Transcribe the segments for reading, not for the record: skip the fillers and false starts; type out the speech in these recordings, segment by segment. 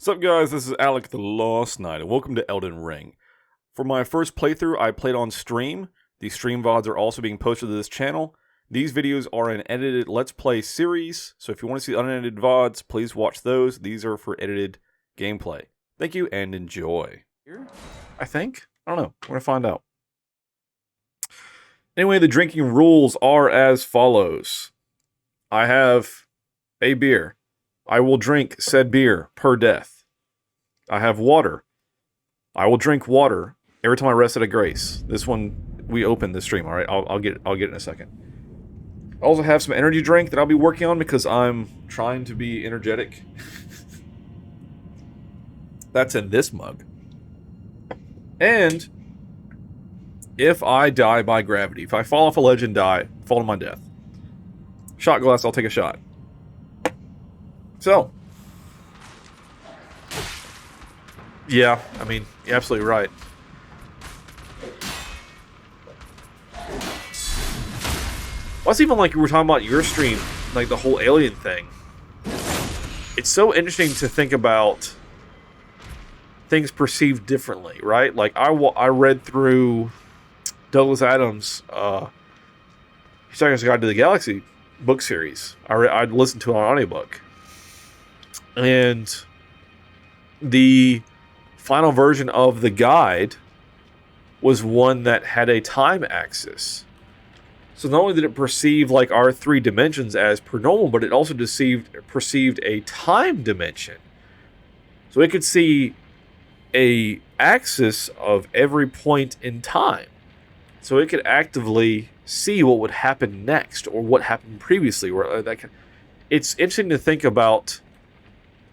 What's up guys, this is Alek the Lost Knight, and welcome to Elden Ring. For my first playthrough, I played on stream. The stream VODs are also being posted to this channel. These videos are an edited Let's Play series, so if you want to see unedited VODs, please watch those. These are for edited gameplay. Thank you, and enjoy. Here, I think? I don't know. We're going to find out. Anyway, the drinking rules are as follows. I have a beer. I will drink said beer per death. I have water. I will drink water every time I rest at a grace. This one, we open the stream, alright? I'll get it in a second. I also have some energy drink that I'll be working on because I'm trying to be energetic. That's in this mug. And if I die by gravity, if I fall off a ledge and die, fall to my death. Shot glass, I'll take a shot. So, yeah, I mean, you're absolutely right. Well, it's even like we were talking about your stream, like the whole alien thing. It's so interesting to think about things perceived differently, right? Like, I read through Douglas Adams' Hitchhiker's Guide to the Galaxy book series. I listened to it on audiobook. And the final version of the guide was one that had a time axis. So not only did it perceive like our three dimensions as per normal, but it also perceived a time dimension. So it could see a axis of every point in time. So it could actively see what would happen next or what happened previously. It's interesting to think about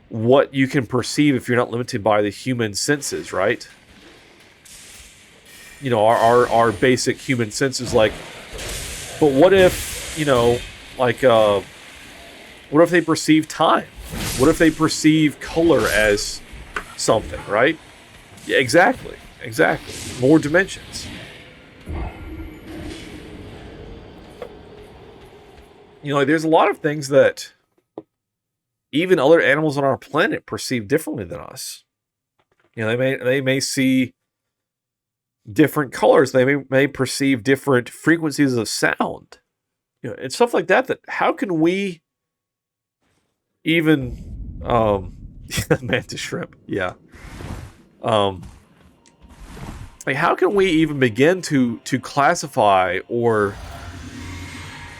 what you can perceive if you're not limited by the human senses, right? You know, our basic human senses, like, but what if, you know, like, what if they perceive time? What if they perceive color as something, right? Yeah, exactly. More dimensions. You know, like, there's a lot of things that even other animals on our planet perceive differently than us. You know, they may see different colors. They may perceive different frequencies of sound. You know, and stuff like that. That how can we even mantis shrimp? Yeah. Like how can we even begin to classify or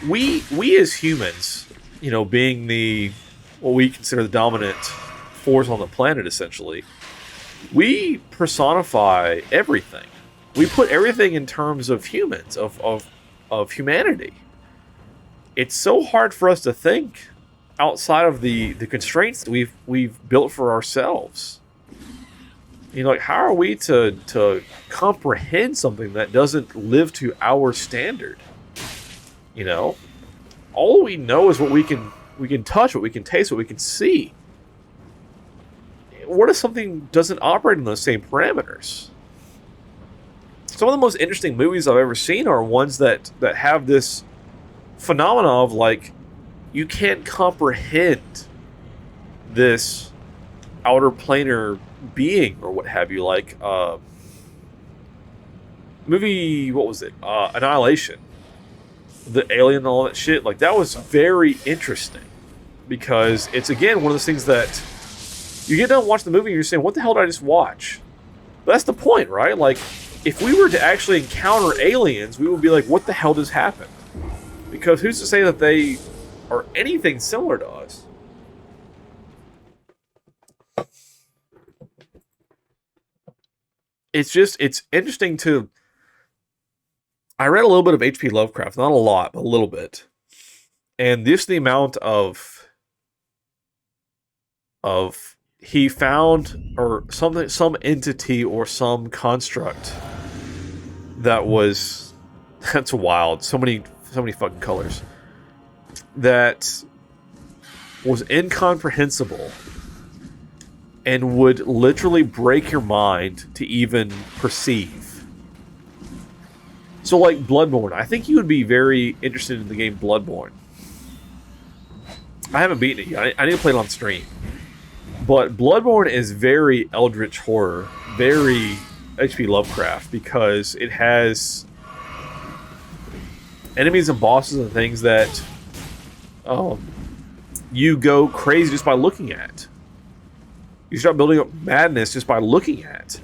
we as humans, you know, being what we consider the dominant force on the planet, essentially, we personify everything. We put everything in terms of humans, of humanity. It's so hard for us to think outside of the constraints that we've built for ourselves. You know, like how are we to comprehend something that doesn't live to our standard? You know, all we know is what we can touch, what we can taste, what we can see. What if something doesn't operate in those same parameters? Some of the most interesting movies I've ever seen are ones that have this phenomena of, like, you can't comprehend this outer planar being or what have you. Like, movie, what was it? Annihilation. The alien and all that shit. Like, that was very interesting. Because it's, again, one of those things that you get done watching the movie and you're saying, what the hell did I just watch? But that's the point, right? Like, if we were to actually encounter aliens, we would be like, what the hell just happened? Because who's to say that they are anything similar to us? It's interesting to... I read a little bit of H.P. Lovecraft, not a lot, but a little bit. And just the amount of he found or something, some entity or some construct that's wild. So many fucking colors that was incomprehensible and would literally break your mind to even perceive. So, like Bloodborne, I think you would be very interested in the game Bloodborne. I haven't beaten it yet. I need to play it on stream. But Bloodborne is very eldritch horror, very H.P. Lovecraft, because it has enemies and bosses and things that you go crazy just by looking at. You start building up madness just by looking at,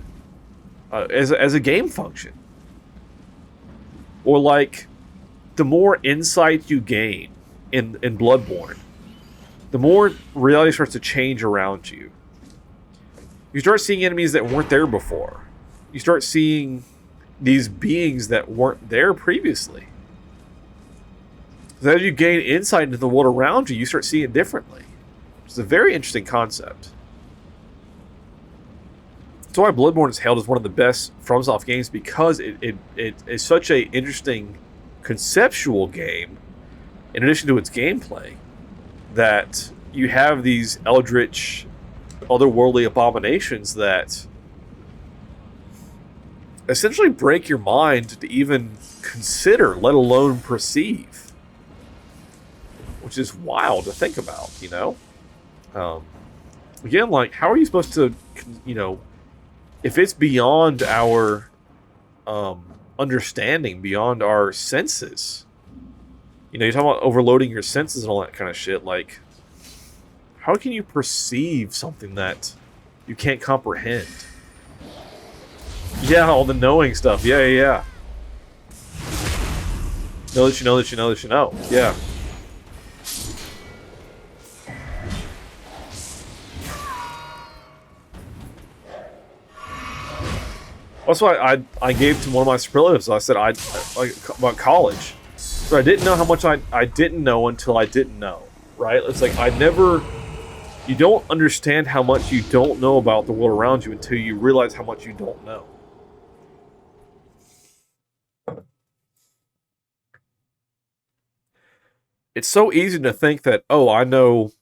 as a game function. Or like, the more insight you gain in Bloodborne, the more reality starts to change around you. You start seeing enemies that weren't there before. You start seeing these beings that weren't there previously. So as you gain insight into the world around you, you start seeing it differently. It's a very interesting concept. That's why Bloodborne is hailed as one of the best FromSoft games, because it is such an interesting conceptual game, in addition to its gameplay, that you have these eldritch, otherworldly abominations that essentially break your mind to even consider, let alone perceive. Which is wild to think about, you know? Again, like, how are you supposed to, you know, if it's beyond our understanding, beyond our senses? You know, you're talking about overloading your senses and all that kind of shit. Like, how can you perceive something that you can't comprehend? Yeah, all the knowing stuff. Yeah. Know that you know that you know that you know. Yeah. That's why I gave to one of my superlatives. I said about college. So I didn't know how much I didn't know until I didn't know, right? It's like you don't understand how much you don't know about the world around you until you realize how much you don't know. It's so easy to think that, oh, I know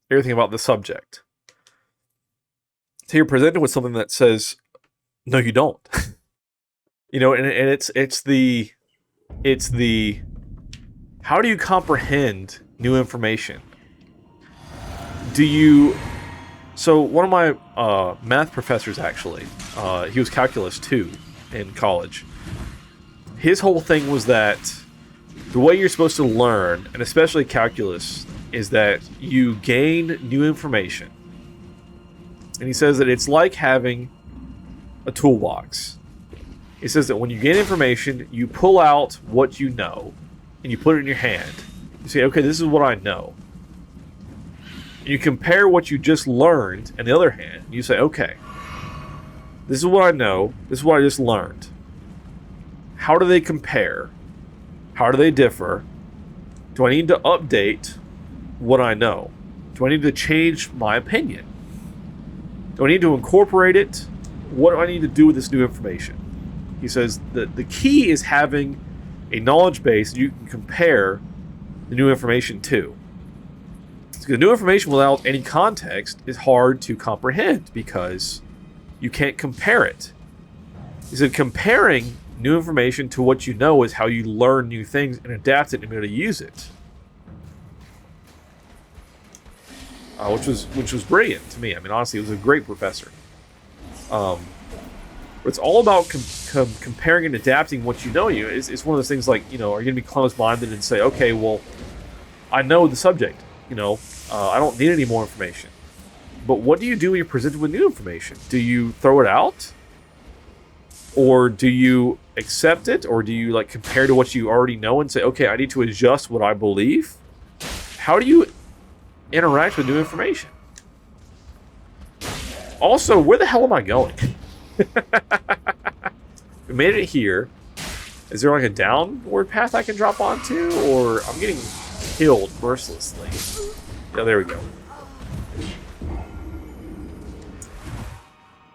everything about the subject. So you're presented with something that says, no, you don't. You know, and it's the how do you comprehend new information? So one of my math professors, actually, he was calculus 2 in college. His whole thing was that the way you're supposed to learn, and especially calculus, is that you gain new information. And he says that it's like having a toolbox. He says that when you gain information, you pull out what you know, and you put it in your hand. You say, okay, this is what I know. You compare what you just learned, and the other hand, you say, okay, this is what I know, this is what I just learned. How do they compare? How do they differ? Do I need to update what I know? Do I need to change my opinion? Do I need to incorporate it? What do I need to do with this new information? He says that the key is having a knowledge base you can compare the new information to. Because new information without any context is hard to comprehend because you can't compare it. He said comparing new information to what you know is how you learn new things and adapt it and be able to use it. Which was brilliant to me. I mean, honestly, it was a great professor. But it's all about comparing and adapting what you know. It's one of those things like, you know, are you going to be closed-minded and say, okay, well, I know the subject. You know, I don't need any more information. But what do you do when you're presented with new information? Do you throw it out? Or do you accept it? Or do you, like, compare to what you already know and say, okay, I need to adjust what I believe? How do you interact with new information? Also, where the hell am I going? We made it here. Is there like a downward path I can drop onto? Or I'm getting killed mercilessly. Yeah, there we go.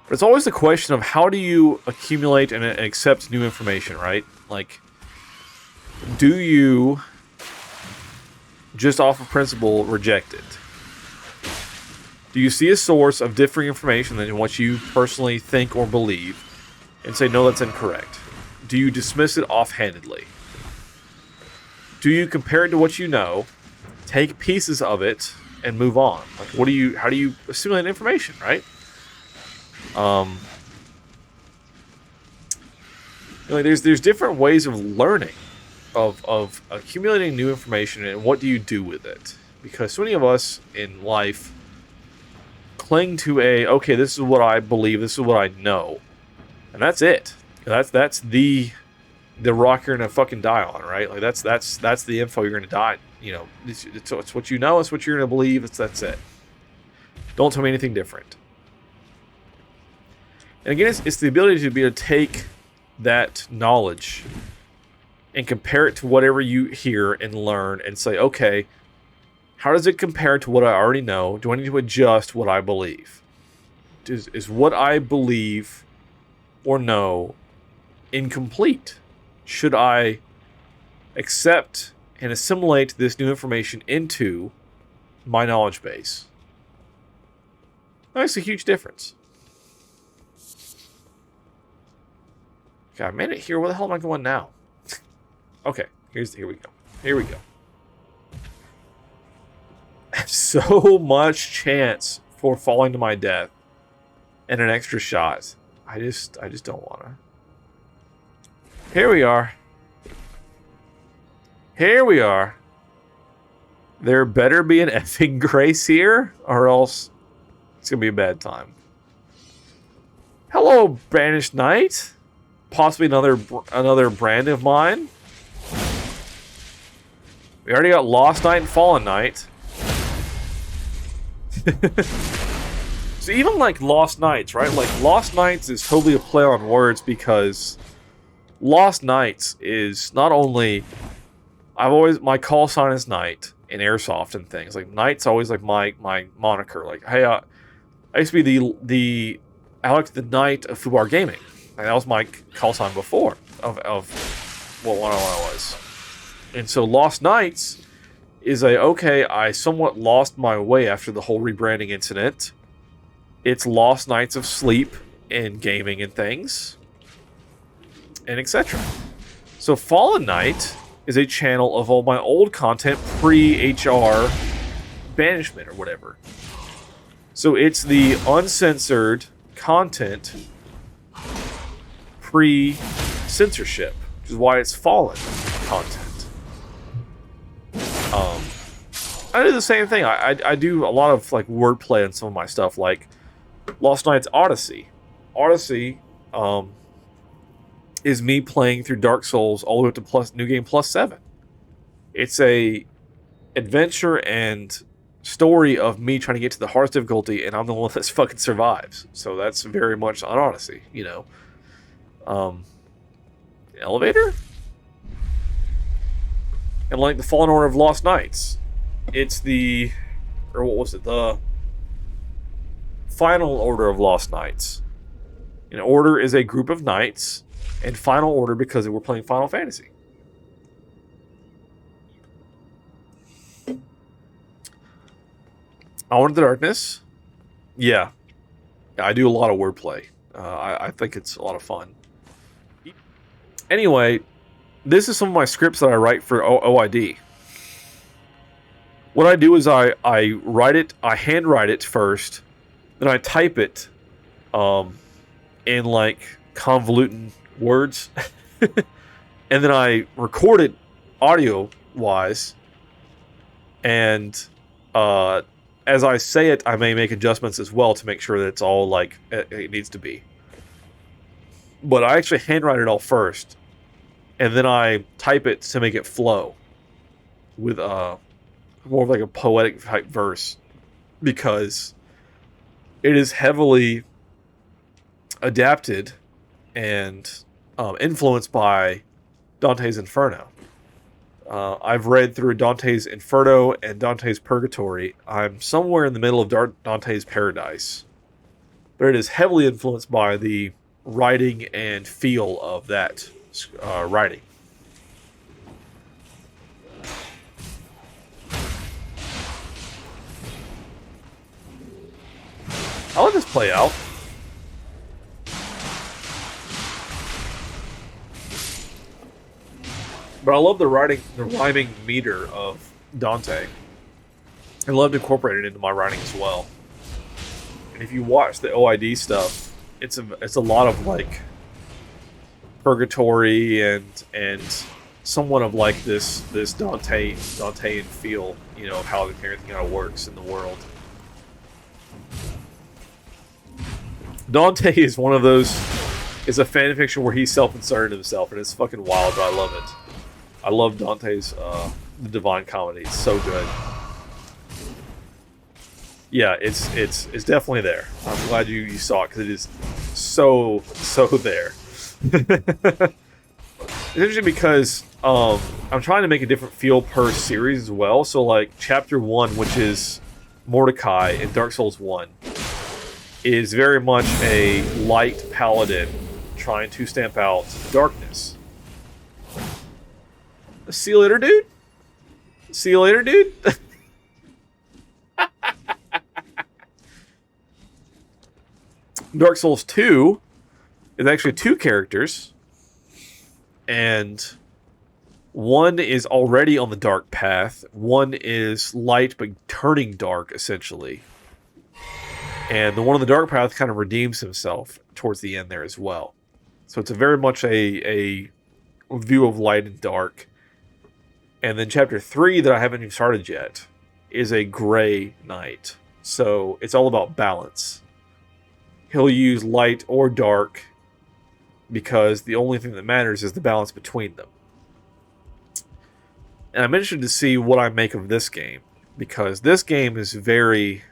But it's always the question of how do you accumulate and accept new information, right? Like, do you just off of principle reject it? Do you see a source of differing information than what you personally think or believe and say, no, that's incorrect? Do you dismiss it offhandedly? Do you compare it to what you know, take pieces of it, and move on. Like, how do you assimilate information, right? There's different ways of learning, of accumulating new information, and what do you do with it? Because so many of us in life cling to okay, this is what I believe, this is what I know, and that's it. That's the rock you're gonna fucking die on, right? Like that's the info you're gonna die. You know, it's what you know, it's what you're gonna believe. That's it. Don't tell me anything different. And again, it's the ability to be able to take that knowledge and compare it to whatever you hear and learn and say, okay, how does it compare to what I already know? Do I need to adjust what I believe? Is what I believe or know incomplete? Should I accept and assimilate this new information into my knowledge base? That makes a huge difference. Okay, I made it here. Where the hell am I going now? Okay, here we go. Here we go. So much chance for falling to my death and an extra shot. I just don't want to. Here we are. Here we are. There better be an effing grace here, or else it's gonna be a bad time. Hello, Banished Knight. Possibly another brand of mine. We already got Lost Knight and Fallen Knight. So even like Lost Knights, right? Like Lost Knights is totally a play on words, because Lost Knights is not only my call sign is Knight in Airsoft and things. Like Knight's always like my moniker. Like, hey, I used to be the Alek the Knight of Fubar Gaming. And that was my call sign before of what one I was. And so Lost Knights is okay, I somewhat lost my way after the whole rebranding incident. It's Lost Nights of Sleep in gaming and things, and etc. So Fallen Knight is a channel of all my old content pre-HR banishment or whatever. So it's the uncensored content pre-censorship, which is why it's Fallen content. I do the same thing. I do a lot of like wordplay on some of my stuff, like Lost Knights Odyssey. Odyssey is me playing through Dark Souls all the way up to New Game Plus 7. It's a adventure and story of me trying to get to the hardest difficulty, and I'm the one that fucking survives. So that's very much on Odyssey, you know. Elevator? And like the Fallen Order of Lost Knights, it's the Final Order of Lost Knights. An order is a group of knights, and Final Order because we're playing Final Fantasy. Hour in the Darkness. Yeah, I do a lot of wordplay. I think it's a lot of fun. Anyway, this is some of my scripts that I write for OID. What I do is I write it, I handwrite it first, then I type it in like convoluted words, and then I record it audio-wise, and as I say it, I may make adjustments as well to make sure that it's all like it needs to be. But I actually handwrite it all first, and then I type it to make it flow with more of like a poetic type verse, because it is heavily adapted and influenced by Dante's Inferno. I've read through Dante's Inferno and Dante's Purgatory. I'm somewhere in the middle of Dante's Paradise, but it is heavily influenced by the writing and feel of that writing. I'll let this play out. But I love the rhyming meter of Dante. I love to incorporate it into my writing as well. And if you watch the OID stuff, it's a lot of like purgatory and somewhat of like this Dantean feel, you know, of how everything kind of works in the world. Dante is one of those. It's a fan fiction where he's self-inserted himself, and it's fucking wild, but I love it. I love Dante's the Divine Comedy. It's so good. Yeah, it's definitely there. I'm glad you saw it because it is so there. It's interesting because I'm trying to make a different feel per series as well. So like Chapter 1, which is Mordecai in Dark Souls 1, is very much a light paladin trying to stamp out darkness. See you later, dude. See you later, dude. Dark Souls 2 is actually 2 characters, and one is already on the dark path. One is light but turning dark, essentially. And the one on the dark path kind of redeems himself towards the end there as well. So it's a very much a view of light and dark. And then Chapter 3, that I haven't even started yet, is a gray knight. So it's all about balance. He'll use light or dark because the only thing that matters is the balance between them. And I'm interested to see what I make of this game, because this game is very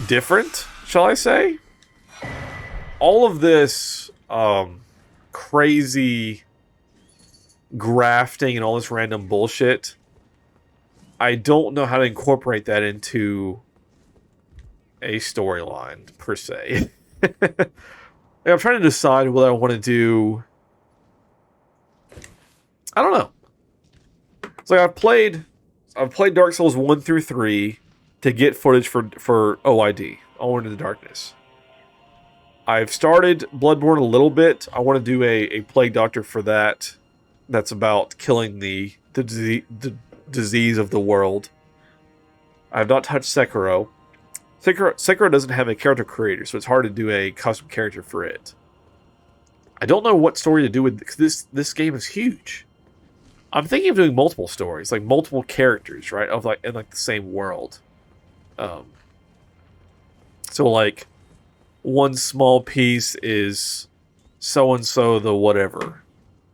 different, shall I say? All of this crazy grafting and all this random bullshit, I don't know how to incorporate that into a storyline, per se. I'm trying to decide what I want to do. I don't know. It's like I've played Dark Souls 1 through 3 to get footage for OID, All Into the Darkness. I've started Bloodborne a little bit. I want to do a Plague Doctor for that. That's about killing the disease of the world. I have not touched Sekiro. Sekiro doesn't have a character creator, so it's hard to do a custom character for it. I don't know what story to do with this game is huge. I'm thinking of doing multiple stories, like multiple characters, right? Of like in like the same world. So like one small piece is so and so the whatever,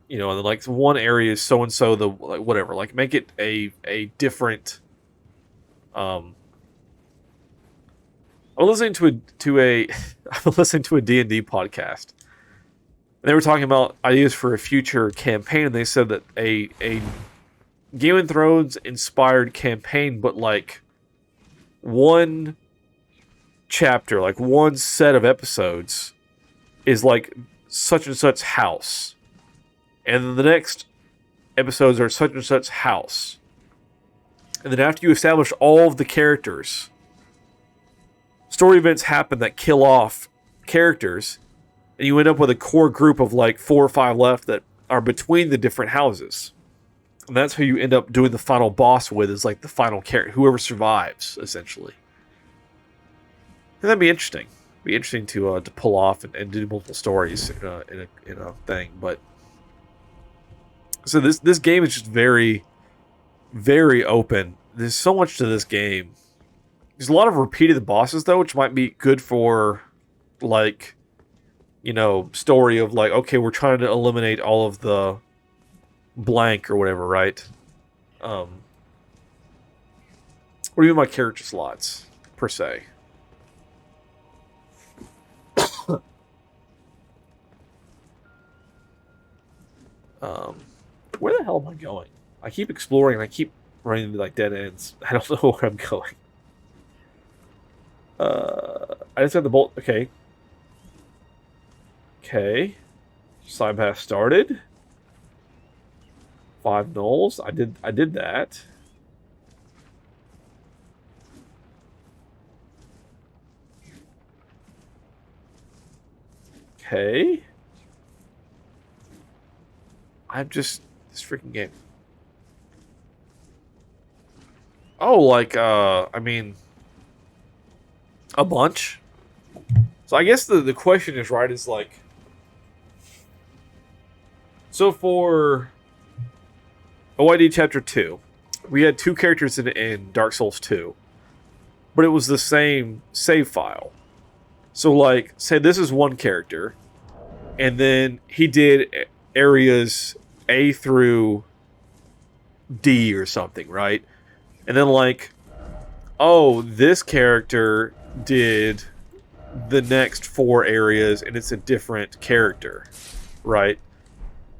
you know, and then like one area is so and so the like whatever. Like make it a different. I'm listening to a I'm listening to a D&D podcast. And they were talking about ideas for a future campaign, and they said that a Game of Thrones inspired campaign, but like one chapter, like one set of episodes is like such and such house. And then the next episodes are such and such house. And then after you establish all of the characters, story events happen that kill off characters, and you end up with a core group of like 4 or 5 left that are between the different houses. And that's who you end up doing the final boss with, is like the final character, whoever survives, essentially. And that'd be interesting. It'd be interesting to pull off and do multiple stories in a thing. But so this game is just very, very open. There's so much to this game. There's a lot of repeated bosses though, which might be good for like, you know, story of like, okay, we're trying to eliminate all of the blank or whatever, right? What do you mean by character slots, per se? Where the hell am I going? I keep exploring and I keep running into like dead ends. I don't know where I'm going. I just got the bolt. Okay. Okay. Side path started. 5 gnolls. I did that. Okay. I'm just this freaking game. Oh, like, I mean, a bunch. So I guess the question is, right, is like, so for OID Chapter 2, we had two characters in Dark Souls 2, but it was the same save file. So, like, say this is one character, and then he did areas A through D or something, right? And then, like, oh, this character did the next four areas, and it's a different character, right?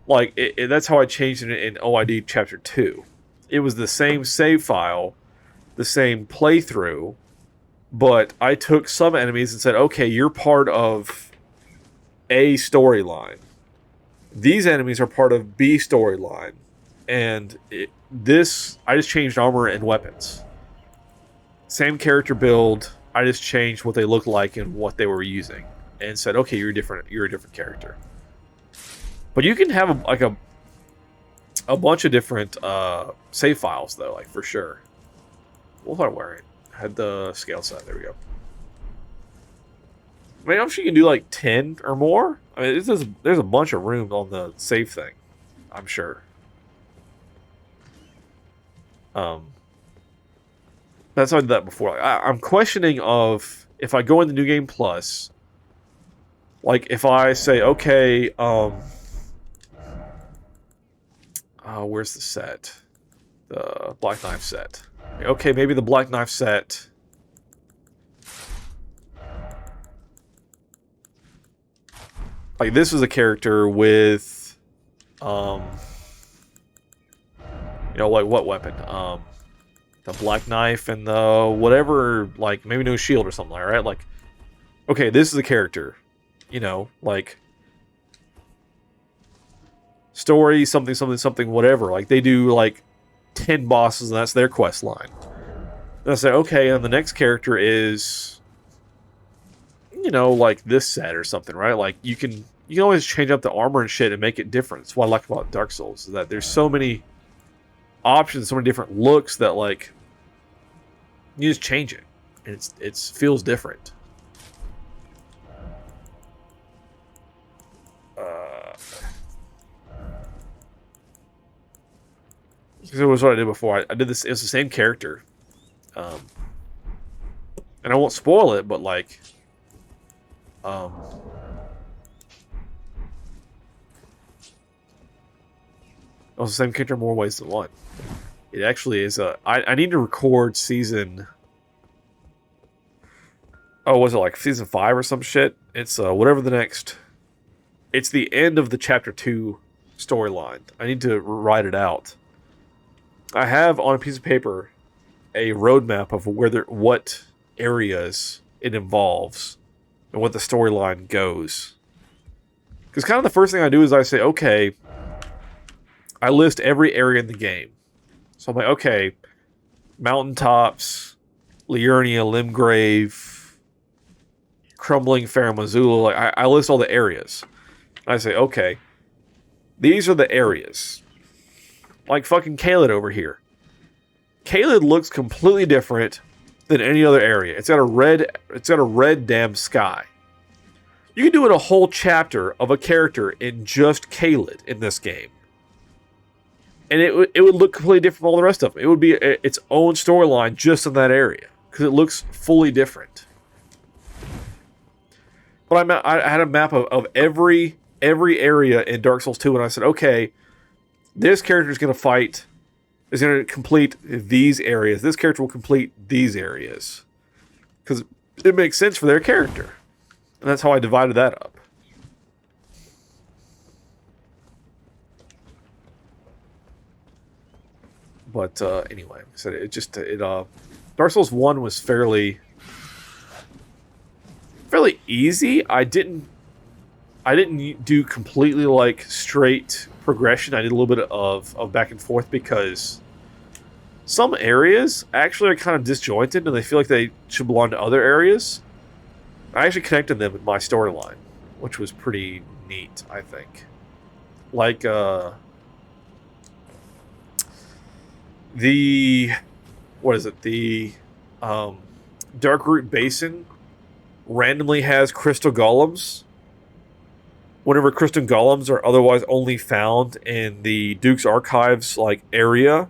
Like, that's how I changed it in OID Chapter 2. It was the same save file, the same playthrough, but I took some enemies and said, okay, you're part of A storyline. These enemies are part of B storyline. And I just changed armor and weapons. Same character build, I just changed what they looked like and what they were using. And said, okay, you're a different character. But you can have a bunch of different save files, though, like, for sure. What was I wearing? I had the scale set. There we go. I mean, I'm sure you can do like 10 or more. I mean, there's a bunch of room on the save thing, I'm sure. That's how I did that before. Like, I'm questioning of if I go into New Game Plus, like if I say, okay, where's the set? The Black Knife set. Okay, maybe the Black Knife set. Like, this is a character with, you know, like, what weapon? The Black Knife and the whatever, like, maybe no shield or something, right? Like, okay, this is a character, you know, like, story, something, something, something, whatever. Like, they do, like, 10 bosses, and that's their quest line. And I say, okay, and the next character is, you know, like this set or something, right? Like, you can always change up the armor and shit and make it different. That's what I like about Dark Souls, is that there's so many options, so many different looks that, like, you just change it, and it feels different. So it was what I did before. I did this. It was the same character, and I won't spoil it, but like, it was the same character in more ways than one. It actually is I need to record season. Oh, was it like season 5 or some shit? It's whatever the next. It's the end of the chapter 2 storyline. I need to write it out. I have on a piece of paper a roadmap of what areas it involves and what the storyline goes. Because kind of the first thing I do is I say, okay, I list every area in the game. So I'm like, okay, mountaintops, Liurnia, Limgrave, Crumbling Farum Azula. Like, I list all the areas. And I say, okay, these are the areas. Like fucking Caelid over here. Caelid looks completely different than any other area. It's got a red damn sky. You can do it a whole chapter of a character in just Caelid in this game. And it would look completely different from all the rest of them. It would be its own storyline just in that area. Because it looks fully different. But I had a map of every area in Dark Souls 2, and I said, okay, this character is going to complete these areas. This character will complete these areas. Because it makes sense for their character. And that's how I divided that up. But anyway, I said Dark Souls 1 was fairly easy. I didn't do completely like straight progression. I did a little bit of back and forth because some areas actually are kind of disjointed and they feel like they should belong to other areas. I actually connected them in my storyline, which was pretty neat, I think. Like the what is it? The Darkroot Basin randomly has crystal golems. Whenever crystal golems are otherwise only found in the Duke's Archives like area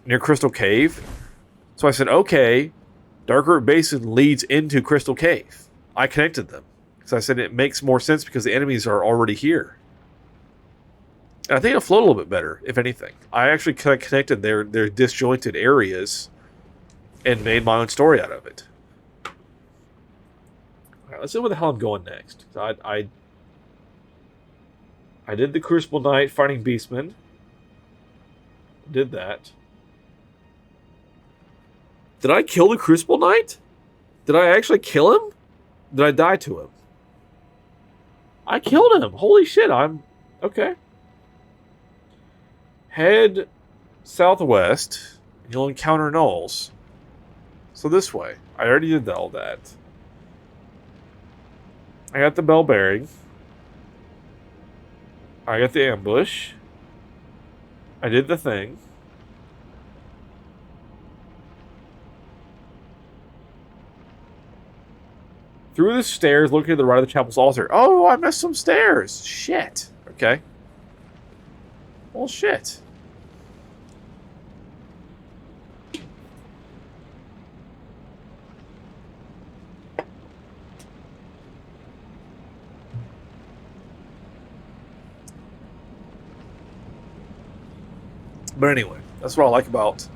near Crystal Cave. So I said, okay, Darkroot Basin leads into Crystal Cave. I connected them. So I said it makes more sense because the enemies are already here. And I think it'll float a little bit better, if anything. I actually kind of connected their disjointed areas and made my own story out of it. All right, let's see where the hell I'm going next. I did the Crucible Knight fighting Beastmen. Did that. Did I kill the Crucible Knight? Did I actually kill him? Did I die to him? I killed him. Holy shit, I'm... Okay. Head southwest, and you'll encounter gnolls. So this way. I already did all that. I got the bell bearing. I got the ambush. I did the thing. Through the stairs, looking to the right of the chapel's altar. Oh, I missed some stairs. Shit. Okay. Well, shit. But anyway, that's what I like about...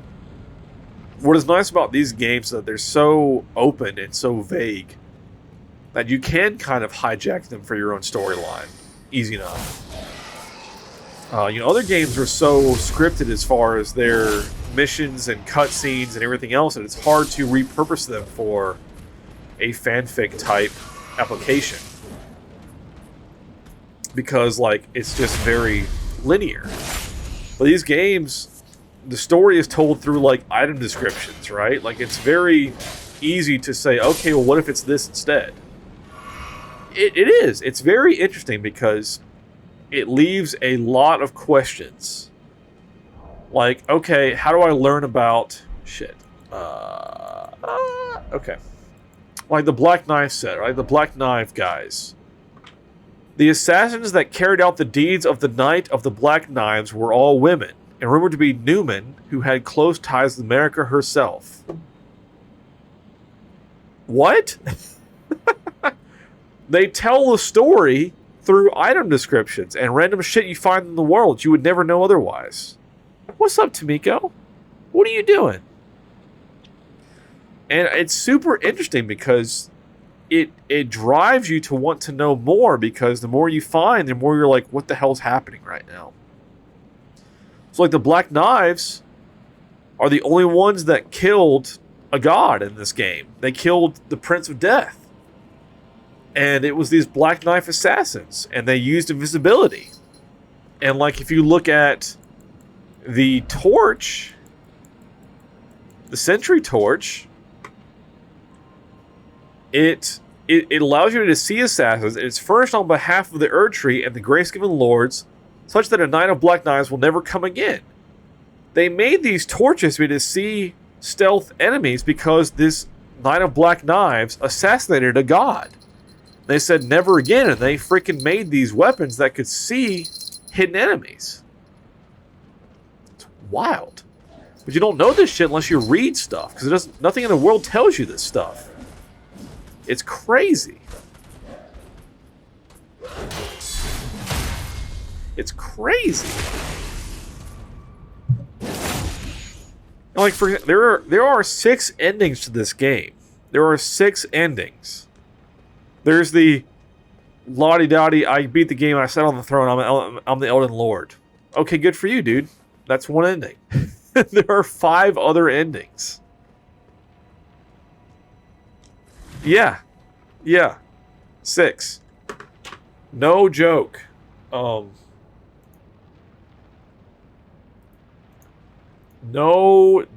What is nice about these games is that they're so open and so vague that you can kind of hijack them for your own storyline. Easy enough. Other games are so scripted as far as their missions and cutscenes and everything else, that it's hard to repurpose them for a fanfic type application. Because, it's just very linear. But these games, the story is told through, item descriptions, right? It's very easy to say, okay, well, what if it's this instead? It is. It's very interesting because it leaves a lot of questions. Okay, how do I learn about... Shit. Okay. The Black Knife set, right? The Black Knife guys. The assassins that carried out the deeds of the Knight of the Black Knives were all women, and rumored to be Newman, who had close ties with America herself. What? They tell the story through item descriptions and random shit you find in the world you would never know otherwise. What's up, Tomiko? What are you doing? And it's super interesting because it drives you to want to know more, because the more you find, the more you're like, what the hell's happening right now? So the Black Knives are the only ones that killed a god in this game. They killed the Prince of Death. And it was these Black Knife assassins, and they used invisibility. And if you look at the torch, the Sentry Torch, it allows you to see assassins, and it's furnished on behalf of the Erdtree and the Grace-given Lords, such that a Knight of Black Knives will never come again. They made these torches to see stealth enemies because this Knight of Black Knives assassinated a god. They said never again, and they freaking made these weapons that could see hidden enemies. It's wild. But you don't know this shit unless you read stuff, because nothing in the world tells you this stuff. It's crazy. It's crazy. There are 6 endings to this game. There are 6 endings. There's the Lottie-Dottie, I beat the game, I sat on the throne, I'm the Elden Lord. Okay, good for you, dude. That's one ending. There are 5 other endings. Yeah. 6. No joke. No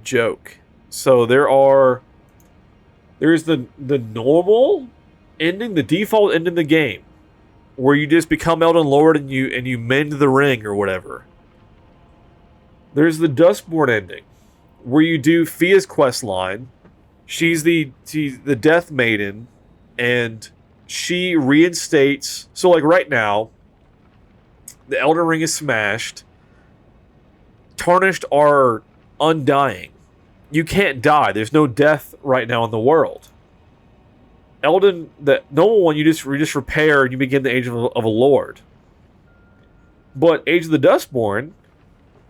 joke. So there's the normal ending, the default end in the game, where you just become Elden Lord and you mend the ring or whatever. There's the Dustborn ending, where you do Fia's quest line. She's the Death Maiden, and she reinstates. So, like right now, the Elden Ring is smashed. Tarnished are undying. You can't die. There's no death right now in the world. Elden, the normal one, you just repair and you begin the age of a lord. But Age of the Dustborn,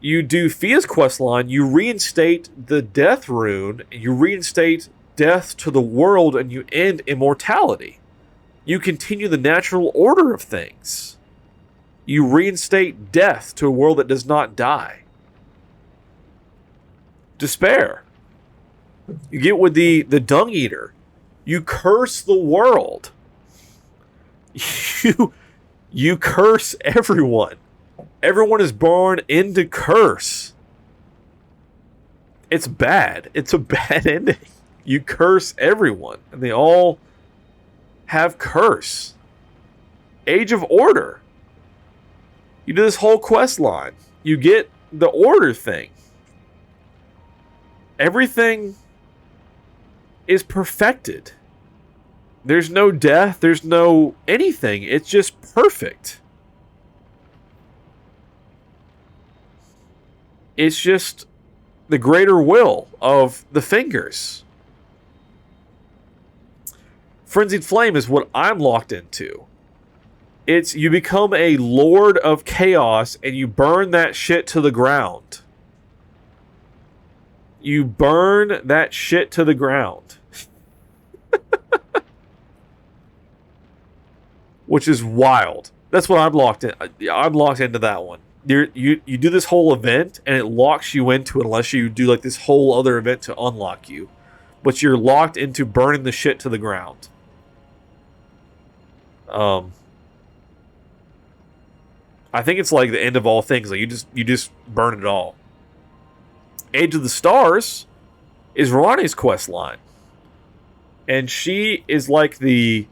you do Fia's quest line, you reinstate the death rune, and you reinstate death to the world, and you end immortality. You continue the natural order of things. You reinstate death to a world that does not die. Despair. You get with the Dung Eater. You curse the world. You curse everyone. Everyone is born into curse. It's bad. It's a bad ending. You curse everyone, and they all have curse. Age of Order. You do this whole quest line. You get the order thing. Everything is perfected. There's no death. There's no anything. It's just perfect. It's just the greater will of the fingers. Frenzied Flame is what I'm locked into. It's you become a lord of chaos and you burn that shit to the ground. You burn that shit to the ground. Which is wild. That's what I'm locked in. I'm locked into that one. You do this whole event and it locks you into it unless you do like this whole other event to unlock you. But you're locked into burning the shit to the ground. I think it's like the end of all things. Like you just burn it all. Age of the Stars is Ronnie's quest line. And she is like the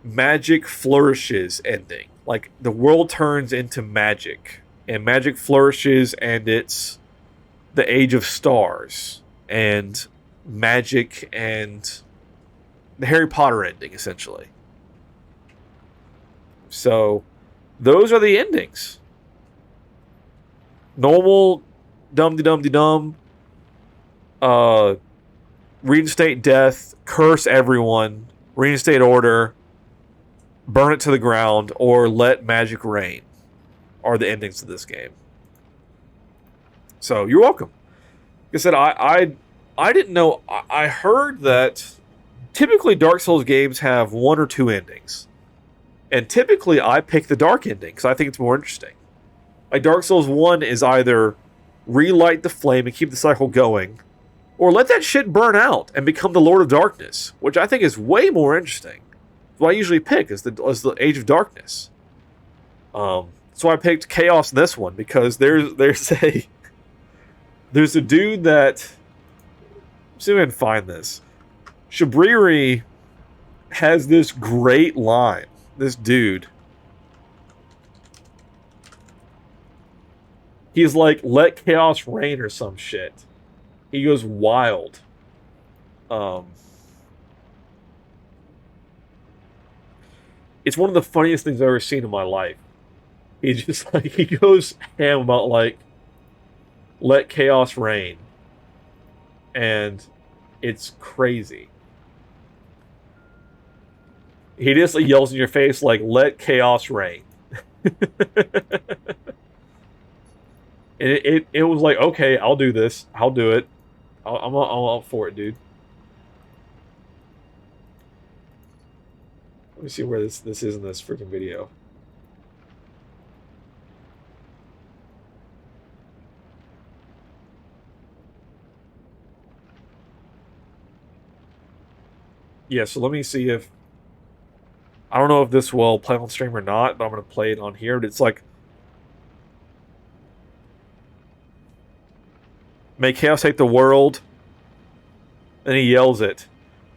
magic flourishes ending. Like the world turns into magic. And magic flourishes and it's the Age of Stars. And magic and the Harry Potter ending, essentially. So, those are the endings. Normal, dum-de-dum-de-dum, reinstate death, curse everyone, reinstate order, burn it to the ground, or let magic reign are the endings of this game. So, you're welcome. Like I said, I didn't know. I heard that typically Dark Souls games have one or two endings. And typically I pick the dark ending because I think it's more interesting. Like Dark Souls 1 is either relight the flame and keep the cycle going, or let that shit burn out and become the Lord of Darkness, which I think is way more interesting. What I usually pick is the Age of Darkness. So I picked Chaos in this one because there's a dude that, let's see if I can find this. Shabriri has this great line. This dude. He's like, let chaos reign or some shit. He goes wild. It's one of the funniest things I've ever seen in my life. He just like, he goes ham about like, let chaos reign. And it's crazy. He just like, yells in your face like, let chaos reign. And it was like, okay, I'll do this. I'll do it. I'm up for it, dude. Let me see where this is in this freaking video. Yeah, so let me see if... I don't know if this will play on stream or not, but I'm going to play it on here. But it's like... May chaos take the world. And he yells it.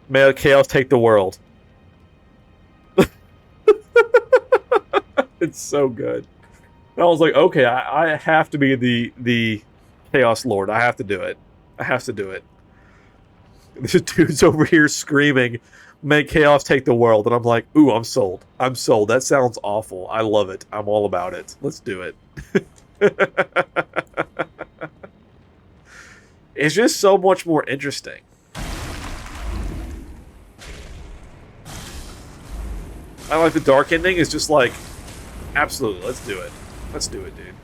May chaos take the world. It's so good. And I was like, okay, I have to be the Chaos Lord. I have to do it. I have to do it. This dude's over here screaming, "Make chaos take the world," and I'm like, "Ooh, I'm sold. I'm sold. That sounds awful. I love it. I'm all about it. Let's do it." It's just so much more interesting. I like the dark ending. It's just like, absolutely, let's do it. Let's do it, dude.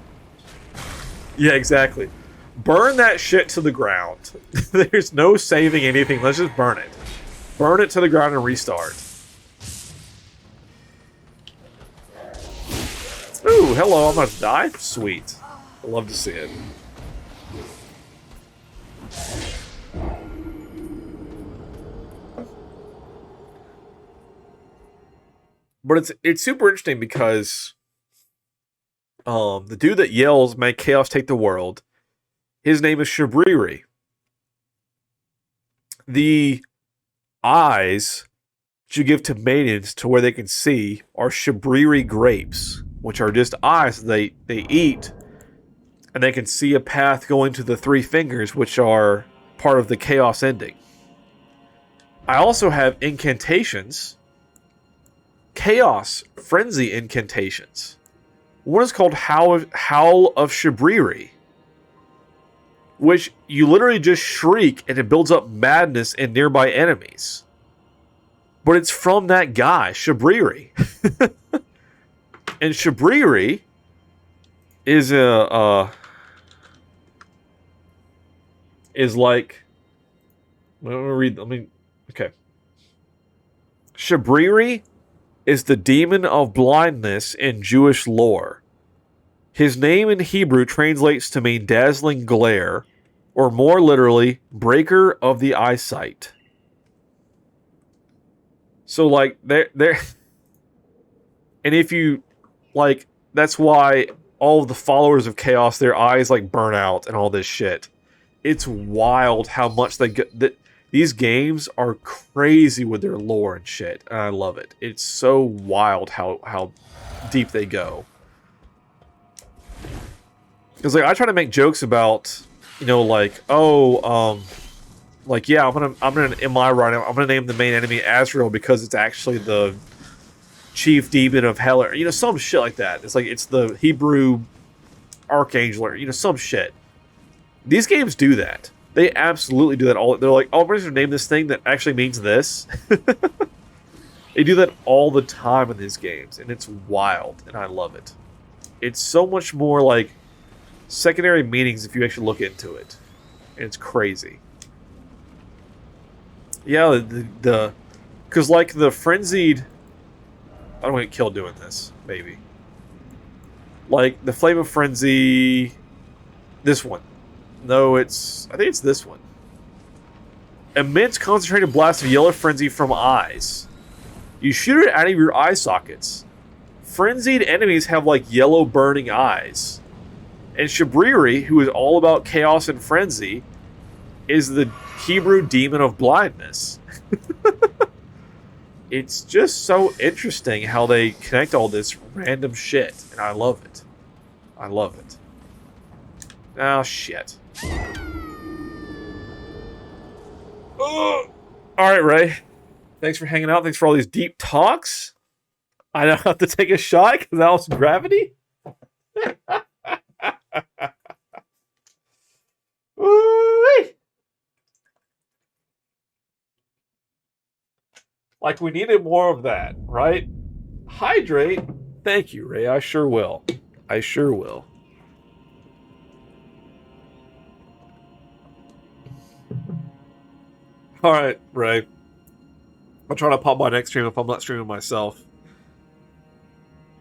Yeah, exactly. Burn that shit to the ground. There's no saving anything. Let's just burn it. Burn it to the ground and restart. Ooh, hello, I'm about to die? Sweet. I love to see it. But it's super interesting because the dude that yells, "May chaos take the world," his name is Shabriri. The eyes that you give to maidens to where they can see are Shabriri grapes, which are just eyes they eat, and they can see a path going to the three fingers, which are part of the chaos ending. I also have incantations. Chaos frenzy incantations. One is called Howl of Shabriri, which you literally just shriek and it builds up madness in nearby enemies. But it's from that guy, Shabriri. And Shabriri is like, okay. Shabriri is the demon of blindness in Jewish lore. His name in Hebrew translates to mean dazzling glare, or more literally, breaker of the eyesight. So, like, they're and if you, like, that's why all of the followers of Chaos, their eyes, like, burn out and all this shit. It's wild how much they get. These games are crazy with their lore and shit, and I love it. It's so wild how deep they go. Because like I try to make jokes about, you know, like, oh, like, yeah, I'm gonna in my run, I'm gonna name the main enemy Azrael because it's actually the chief demon of hell, or, you know, some shit like that. It's like it's the Hebrew archangel, or, you know, some shit. These games do that. They absolutely do that. They're like, oh, we're just gonna name this thing that actually means this. They do that all the time in these games, and it's wild, and I love it. It's so much more like secondary meanings if you actually look into it, and it's crazy. Yeah, because like the frenzied, I don't want to get killed doing this, maybe. Like the Flame of Frenzy, this one. No, I think it's this one. Immense concentrated blast of yellow frenzy from eyes. You shoot it out of your eye sockets. Frenzied enemies have like yellow burning eyes. And Shabriri, who is all about chaos and frenzy, is the Hebrew demon of blindness. It's just so interesting how they connect all this random shit, and I love it. I love it. Oh, shit. Oh. Alright, Ray. Thanks for hanging out. Thanks for all these deep talks. I don't have to take a shot because that was gravity. Like, we needed more of that, right? Hydrate. Thank you, Ray. I sure will. I sure will. Alright, Ray. I'll try to pop my next stream if I'm not streaming myself.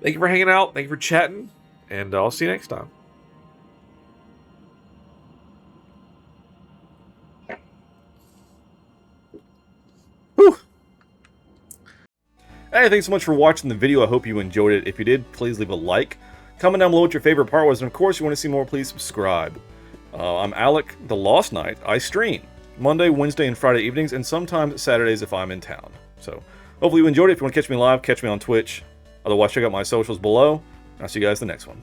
Thank you for hanging out. Thank you for chatting. And I'll see you next time. Whew. Hey, thanks so much for watching the video. I hope you enjoyed it. If you did, please leave a like. Comment down below what your favorite part was. And of course, if you want to see more, please subscribe. I'm Alek, the Lost Knight. I stream Monday, Wednesday, and Friday evenings, and sometimes Saturdays if I'm in town. So, hopefully you enjoyed it. If you want to catch me live, catch me on Twitch. Otherwise, check out my socials below. I'll see you guys in the next one.